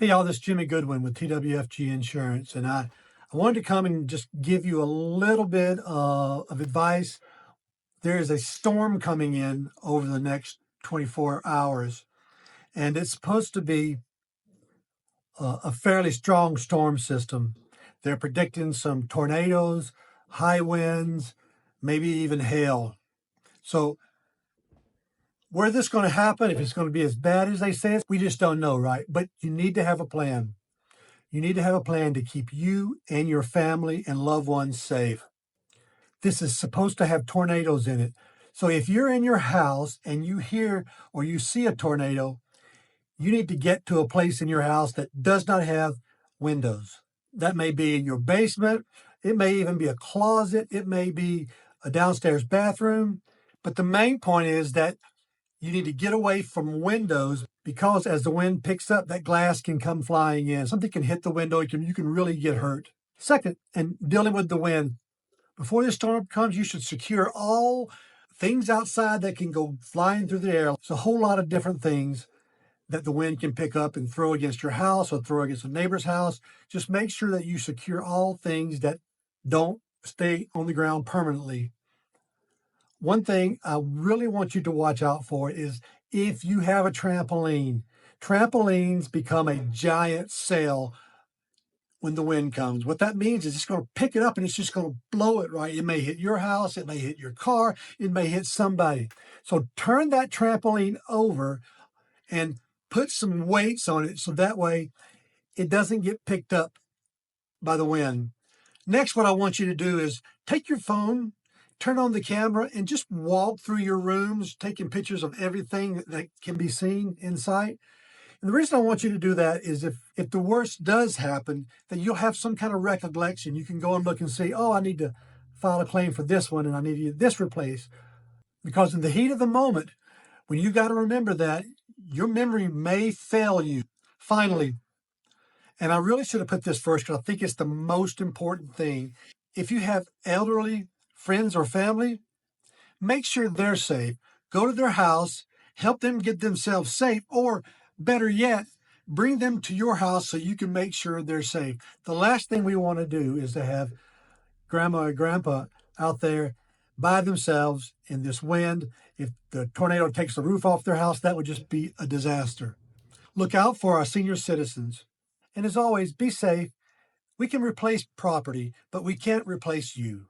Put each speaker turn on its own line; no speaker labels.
Hey, y'all, this is Jimmy Goodwin with TWFG Insurance, and I wanted to come and just give you a little bit of advice. There is a storm coming in over the next 24 hours, and it's supposed to be a fairly strong storm system. They're predicting some tornadoes, high winds, maybe even hail. So, where this is going to happen, if it's going to be as bad as they say, we just don't know, right? But you need to have a plan. You need to have a plan to keep you and your family and loved ones safe. This is supposed to have tornadoes in it. So if you're in your house and you hear or you see a tornado, you need to get to a place in your house that does not have windows. That may be in your basement. It may even be a closet. It may be a downstairs bathroom. But the main point is that you need to get away from windows because as the wind picks up, that glass can come flying in. Something can hit the window. You can really get hurt. Second, and dealing with the wind, before the storm comes, you should secure all things outside that can go flying through the air. It's a whole lot of different things that the wind can pick up and throw against your house or throw against a neighbor's house. Just make sure that you secure all things that don't stay on the ground permanently. One thing I really want you to watch out for is if you have a trampoline. Trampolines become a giant sail when the wind comes. What that means is it's going to pick it up and it's just going to blow it, right? It may hit your house, it may hit your car, it may hit somebody. So turn that trampoline over and put some weights on it so that way it doesn't get picked up by the wind. Next, what I want you to do is take your phone, turn on the camera, and just walk through your rooms, taking pictures of everything that can be seen in sight. And the reason I want you to do that is if the worst does happen, then you'll have some kind of recollection. You can go and look and see, oh, I need to file a claim for this one and I need to get this replaced. Because in the heat of the moment, when you got to remember that, your memory may fail you. Finally, and I really should have put this first because I think it's the most important thing. If you have elderly friends or family, make sure they're safe. Go to their house, help them get themselves safe, or better yet, bring them to your house so you can make sure they're safe. The last thing we want to do is to have grandma or grandpa out there by themselves in this wind. If the tornado takes the roof off their house, that would just be a disaster. Look out for our senior citizens. And as always, be safe. We can replace property, but we can't replace you.